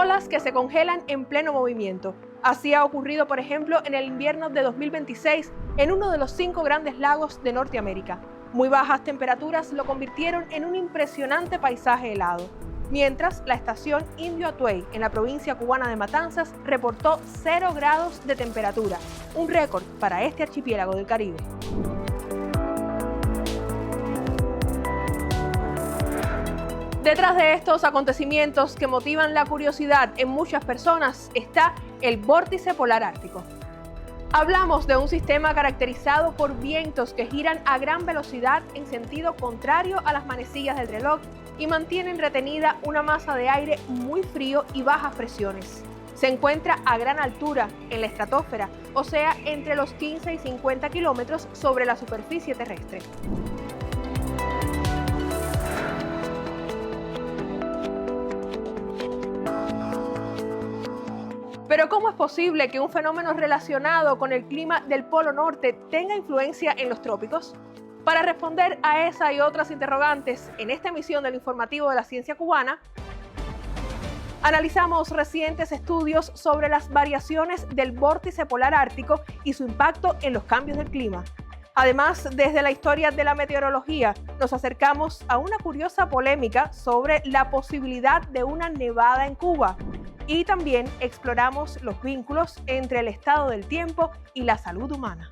olas que se congelan en pleno movimiento. Así ha ocurrido, por ejemplo, en el invierno de 2026 en uno de los 5 grandes lagos de Norteamérica. Muy bajas temperaturas lo convirtieron en un impresionante paisaje helado, mientras la estación Indio Atuey, en la provincia cubana de Matanzas, reportó 0 grados de temperatura, un récord para este archipiélago del Caribe. Detrás de estos acontecimientos que motivan la curiosidad en muchas personas está el vórtice polar ártico. Hablamos de un sistema caracterizado por vientos que giran a gran velocidad en sentido contrario a las manecillas del reloj y mantienen retenida una masa de aire muy frío y bajas presiones. Se encuentra a gran altura en la estratosfera, o sea, entre los 15 y 50 kilómetros sobre la superficie terrestre. Pero ¿cómo es posible que un fenómeno relacionado con el clima del Polo Norte tenga influencia en los trópicos? Para responder a esa y otras interrogantes, en esta emisión del Informativo de la Ciencia Cubana, analizamos recientes estudios sobre las variaciones del vórtice polar ártico y su impacto en los cambios del clima. Además, desde la historia de la meteorología, nos acercamos a una curiosa polémica sobre la posibilidad de una nevada en Cuba. Y también exploramos los vínculos entre el estado del tiempo y la salud humana.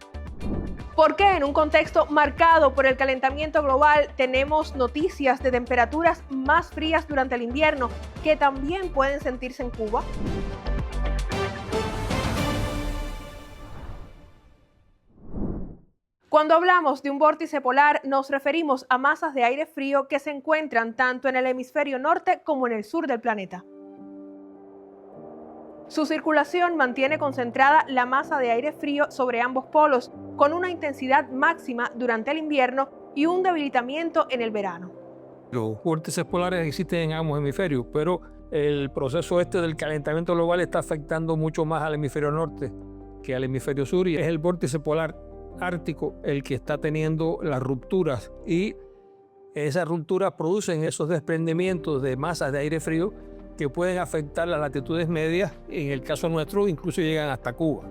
¿Por qué en un contexto marcado por el calentamiento global tenemos noticias de temperaturas más frías durante el invierno que también pueden sentirse en Cuba? Cuando hablamos de un vórtice polar, nos referimos a masas de aire frío que se encuentran tanto en el hemisferio norte como en el sur del planeta. Su circulación mantiene concentrada la masa de aire frío sobre ambos polos, con una intensidad máxima durante el invierno y un debilitamiento en el verano. Los vórtices polares existen en ambos hemisferios, pero el proceso del calentamiento global está afectando mucho más al hemisferio norte que al hemisferio sur, y es el vórtice polar ártico el que está teniendo las rupturas, y esas rupturas producen esos desprendimientos de masas de aire frío que pueden afectar las latitudes medias, en el caso nuestro incluso llegan hasta Cuba.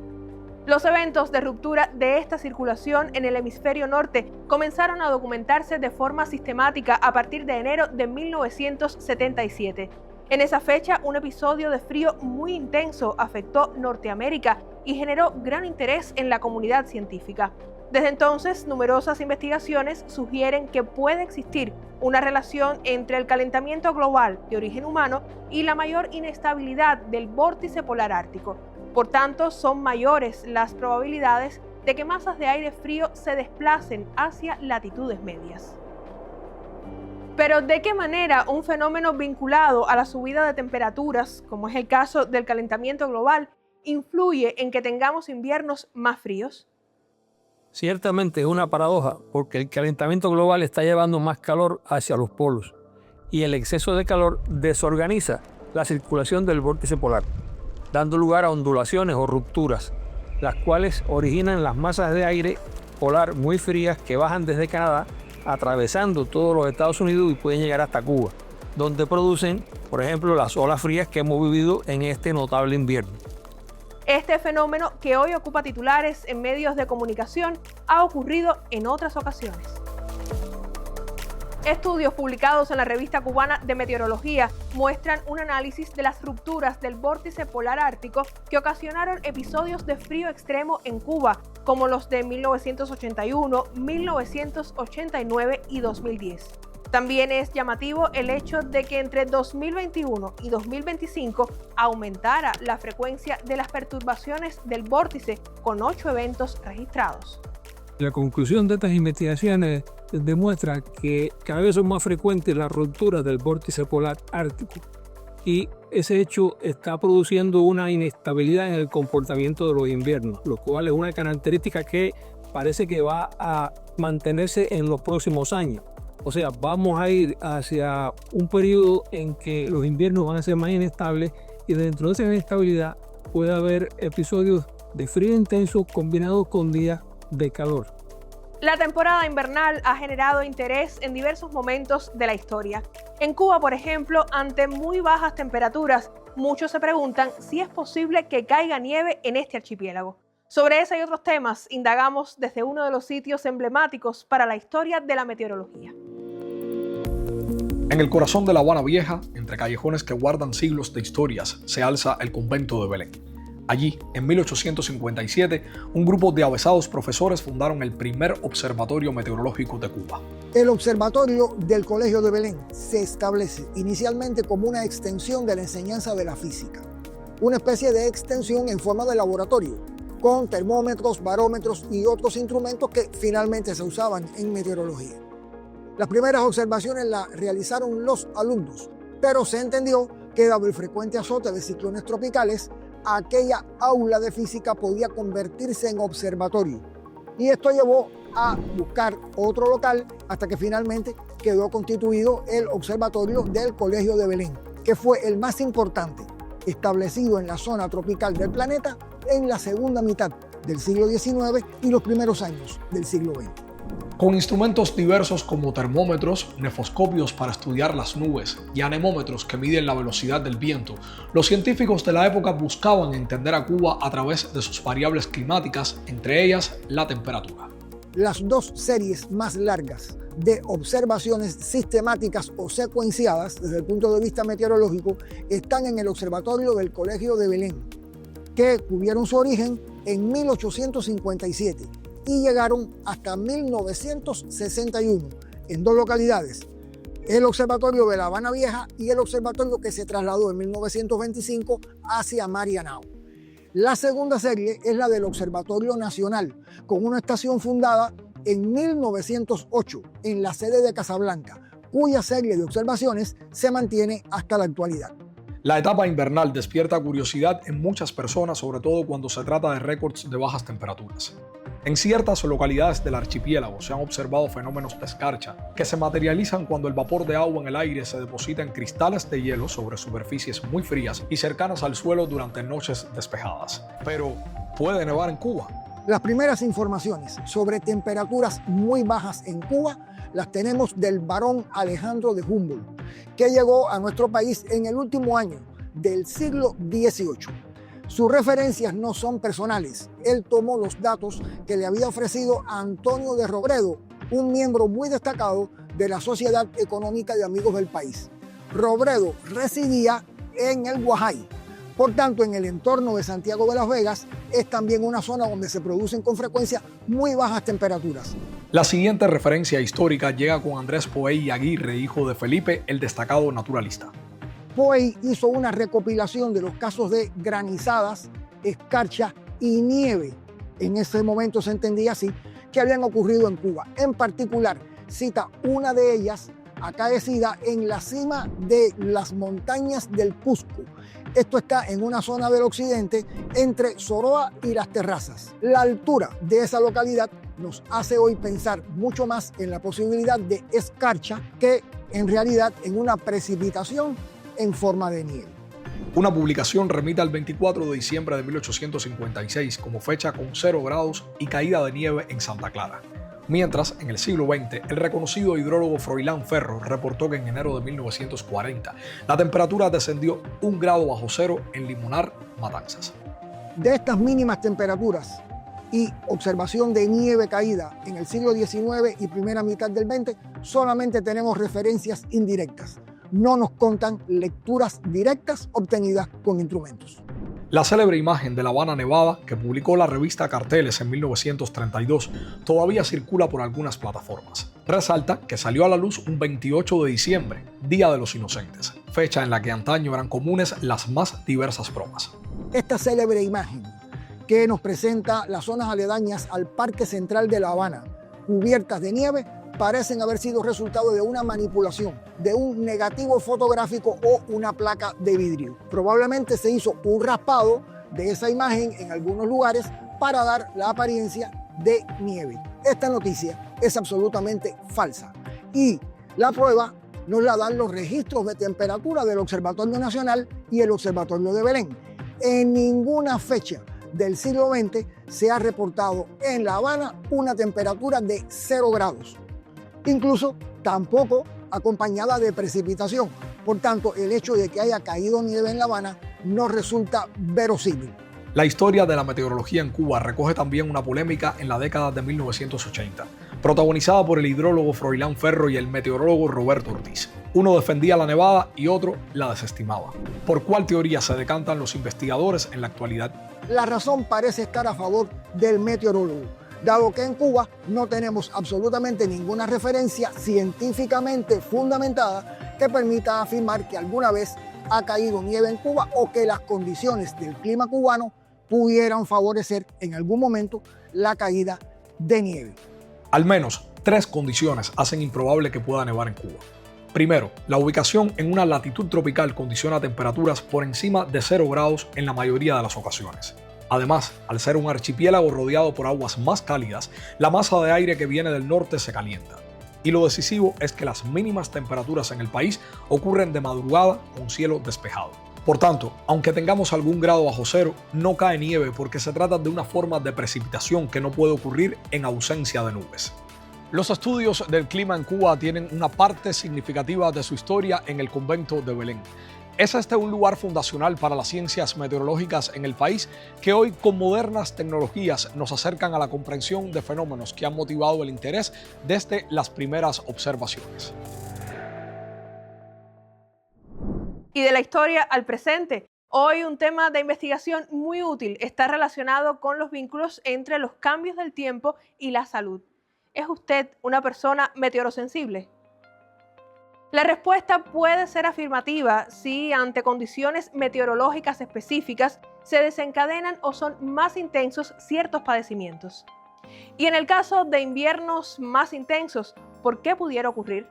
Los eventos de ruptura de esta circulación en el hemisferio norte comenzaron a documentarse de forma sistemática a partir de enero de 1977. En esa fecha, un episodio de frío muy intenso afectó Norteamérica y generó gran interés en la comunidad científica. Desde entonces, numerosas investigaciones sugieren que puede existir una relación entre el calentamiento global de origen humano y la mayor inestabilidad del vórtice polar ártico. Por tanto, son mayores las probabilidades de que masas de aire frío se desplacen hacia latitudes medias. Pero ¿de qué manera un fenómeno vinculado a la subida de temperaturas, como es el caso del calentamiento global, influye en que tengamos inviernos más fríos? Ciertamente es una paradoja, porque el calentamiento global está llevando más calor hacia los polos, y el exceso de calor desorganiza la circulación del vórtice polar, dando lugar a ondulaciones o rupturas, las cuales originan las masas de aire polar muy frías que bajan desde Canadá, atravesando todos los Estados Unidos y pueden llegar hasta Cuba, donde producen, por ejemplo, las olas frías que hemos vivido en este notable invierno. Este fenómeno, que hoy ocupa titulares en medios de comunicación, ha ocurrido en otras ocasiones. Estudios publicados en la Revista Cubana de Meteorología muestran un análisis de las rupturas del vórtice polar ártico que ocasionaron episodios de frío extremo en Cuba, como los de 1981, 1989 y 2010. También es llamativo el hecho de que entre 2021 y 2025 aumentara la frecuencia de las perturbaciones del vórtice, con 8 eventos registrados. La conclusión de estas investigaciones demuestra que cada vez son más frecuentes las rupturas del vórtice polar ártico, y ese hecho está produciendo una inestabilidad en el comportamiento de los inviernos, lo cual es una característica que parece que va a mantenerse en los próximos años. O sea, vamos a ir hacia un periodo en que los inviernos van a ser más inestables, y dentro de esa inestabilidad puede haber episodios de frío intenso combinados con días de calor. La temporada invernal ha generado interés en diversos momentos de la historia. En Cuba, por ejemplo, ante muy bajas temperaturas, Muchos se preguntan si es posible que caiga nieve en este archipiélago. Sobre ese y otros temas indagamos desde uno de los sitios emblemáticos para la historia de la meteorología. En el corazón de La Habana Vieja, entre callejones que guardan siglos de historias, se alza el convento de Belén. Allí, en 1857, un grupo de avesados profesores fundaron el primer observatorio meteorológico de Cuba. El observatorio del Colegio de Belén se establece inicialmente como una extensión de la enseñanza de la física, una especie de extensión en forma de laboratorio, con termómetros, barómetros y otros instrumentos que finalmente se usaban en meteorología. Las primeras observaciones las realizaron los alumnos, pero se entendió que dado el frecuente azote de ciclones tropicales, aquella aula de física podía convertirse en observatorio. Y esto llevó a buscar otro local hasta que finalmente quedó constituido el Observatorio del Colegio de Belén, que fue el más importante, establecido en la zona tropical del planeta en la segunda mitad del siglo XIX y los primeros años del siglo XX. Con instrumentos diversos como termómetros, nefoscopios para estudiar las nubes y anemómetros que miden la velocidad del viento, los científicos de la época buscaban entender a Cuba a través de sus variables climáticas, entre ellas la temperatura. Las dos series más largas de observaciones sistemáticas o secuenciadas desde el punto de vista meteorológico están en el Observatorio del Colegio de Belén, que tuvieron su origen en 1857 y llegaron hasta 1961 en dos localidades, el Observatorio de La Habana Vieja y el observatorio que se trasladó en 1925 hacia Marianao. La segunda serie es la del Observatorio Nacional, con una estación fundada en 1908 en la sede de Casablanca, cuya serie de observaciones se mantiene hasta la actualidad. La etapa invernal despierta curiosidad en muchas personas, sobre todo cuando se trata de récords de bajas temperaturas. En ciertas localidades del archipiélago se han observado fenómenos de escarcha que se materializan cuando el vapor de agua en el aire se deposita en cristales de hielo sobre superficies muy frías y cercanas al suelo durante noches despejadas. Pero, ¿puede nevar en Cuba? Las primeras informaciones sobre temperaturas muy bajas en Cuba las tenemos del barón Alejandro de Humboldt, que llegó a nuestro país en el último año del siglo XVIII. Sus referencias no son personales. Él tomó los datos que le había ofrecido Antonio de Robredo, un miembro muy destacado de la Sociedad Económica de Amigos del País. Robredo residía en el Guajay. Por tanto, en el entorno de Santiago de las Vegas es también una zona donde se producen con frecuencia muy bajas temperaturas. La siguiente referencia histórica llega con Andrés Poey Aguirre, hijo de Felipe, el destacado naturalista. Poey hizo una recopilación de los casos de granizadas, escarcha y nieve, en ese momento se entendía así, que habían ocurrido en Cuba. En particular, cita una de ellas acaecida en la cima de las montañas del Cusco. Esto está en una zona del occidente entre Soroa y Las Terrazas. La altura de esa localidad nos hace hoy pensar mucho más en la posibilidad de escarcha que en realidad en una precipitación en forma de nieve. Una publicación remite al 24 de diciembre de 1856 como fecha con 0 grados y caída de nieve en Santa Clara. Mientras, en el siglo XX, el reconocido hidrólogo Froilán Ferro reportó que en enero de 1940 la temperatura descendió 1 grado bajo cero en Limonar, Matanzas. De estas mínimas temperaturas y observación de nieve caída en el siglo XIX y primera mitad del XX, solamente tenemos referencias indirectas. No nos contan lecturas directas obtenidas con instrumentos. La célebre imagen de La Habana nevada, que publicó la revista Carteles en 1932, todavía circula por algunas plataformas. Resalta que salió a la luz un 28 de diciembre, Día de los Inocentes, fecha en la que antaño eran comunes las más diversas bromas. Esta célebre imagen, que nos presenta las zonas aledañas al Parque Central de La Habana, cubiertas de nieve, parecen haber sido resultado de una manipulación, de un negativo fotográfico o una placa de vidrio. Probablemente se hizo un raspado de esa imagen en algunos lugares para dar la apariencia de nieve. Esta noticia es absolutamente falsa y la prueba nos la dan los registros de temperatura del Observatorio Nacional y el Observatorio de Belén. En ninguna fecha del siglo XX se ha reportado en La Habana una temperatura de 0 grados. Incluso tampoco acompañada de precipitación, Por tanto, el hecho de que haya caído nieve en La Habana no resulta verosímil. La historia de la meteorología en Cuba recoge también una polémica en la década de 1980, protagonizada por el hidrólogo Froilán Ferro y el meteorólogo Roberto Ortiz. Uno defendía la nevada y otro la desestimaba. ¿Por cuál teoría se decantan los investigadores en la actualidad? La razón parece estar a favor del meteorólogo, dado que en Cuba no tenemos absolutamente ninguna referencia científicamente fundamentada que permita afirmar que alguna vez ha caído nieve en Cuba o que las condiciones del clima cubano pudieran favorecer en algún momento la caída de nieve. Al menos 3 condiciones hacen improbable que pueda nevar en Cuba. Primero, la ubicación en una latitud tropical condiciona temperaturas por encima de 0 grados en la mayoría de las ocasiones. Además, al ser un archipiélago rodeado por aguas más cálidas, la masa de aire que viene del norte se calienta. Y lo decisivo es que las mínimas temperaturas en el país ocurren de madrugada con cielo despejado. Por tanto, aunque tengamos algún grado bajo cero, no cae nieve porque se trata de una forma de precipitación que no puede ocurrir en ausencia de nubes. Los estudios del clima en Cuba tienen una parte significativa de su historia en el convento de Belén. Es este un lugar fundacional para las ciencias meteorológicas en el país que hoy con modernas tecnologías nos acercan a la comprensión de fenómenos que han motivado el interés desde las primeras observaciones. Y de la historia al presente, hoy un tema de investigación muy útil está relacionado con los vínculos entre los cambios del tiempo y la salud. ¿Es usted una persona meteorosensible? La respuesta puede ser afirmativa si ante condiciones meteorológicas específicas se desencadenan o son más intensos ciertos padecimientos. Y en el caso de inviernos más intensos, ¿por qué pudiera ocurrir?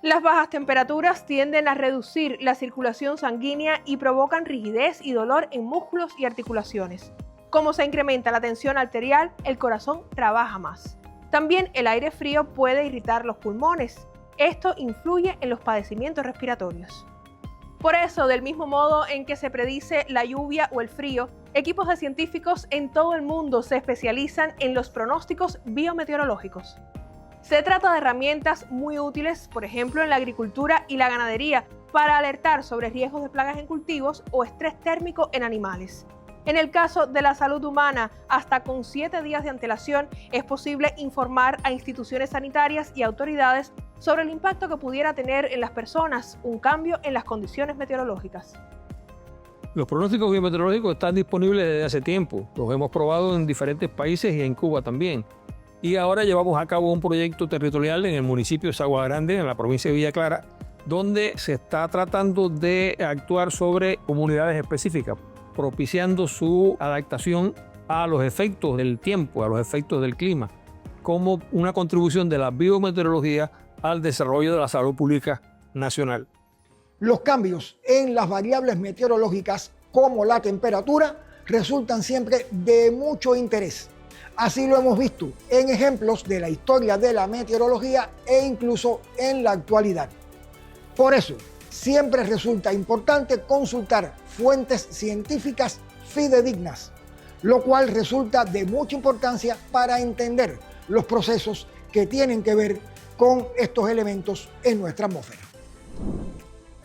Las bajas temperaturas tienden a reducir la circulación sanguínea y provocan rigidez y dolor en músculos y articulaciones. Como se incrementa la tensión arterial, el corazón trabaja más. También el aire frío puede irritar los pulmones. Esto influye en los padecimientos respiratorios. Por eso, del mismo modo en que se predice la lluvia o el frío, equipos de científicos en todo el mundo se especializan en los pronósticos biometeorológicos. Se trata de herramientas muy útiles, por ejemplo, en la agricultura y la ganadería, para alertar sobre riesgos de plagas en cultivos o estrés térmico en animales. En el caso de la salud humana, hasta con 7 días de antelación es posible informar a instituciones sanitarias y autoridades sobre el impacto que pudiera tener en las personas un cambio en las condiciones meteorológicas. Los pronósticos biometeorológicos están disponibles desde hace tiempo. Los hemos probado en diferentes países y en Cuba también. Y ahora llevamos a cabo un proyecto territorial en el municipio de Sagua Grande, en la provincia de Villa Clara, donde se está tratando de actuar sobre comunidades específicas, propiciando su adaptación a los efectos del tiempo, a los efectos del clima, como una contribución de la biometeorología al desarrollo de la salud pública nacional. Los cambios en las variables meteorológicas, como la temperatura, resultan siempre de mucho interés. Así lo hemos visto en ejemplos de la historia de la meteorología e incluso en la actualidad. Por eso, siempre resulta importante consultar fuentes científicas fidedignas, lo cual resulta de mucha importancia para entender los procesos que tienen que ver con estos elementos en nuestra atmósfera.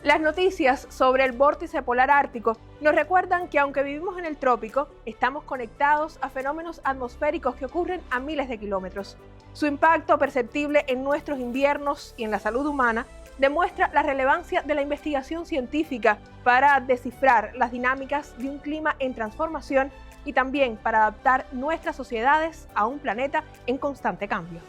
Las noticias sobre el vórtice polar ártico nos recuerdan que aunque vivimos en el trópico, estamos conectados a fenómenos atmosféricos que ocurren a miles de kilómetros. Su impacto perceptible en nuestros inviernos y en la salud humana demuestra la relevancia de la investigación científica para descifrar las dinámicas de un clima en transformación y también para adaptar nuestras sociedades a un planeta en constante cambio.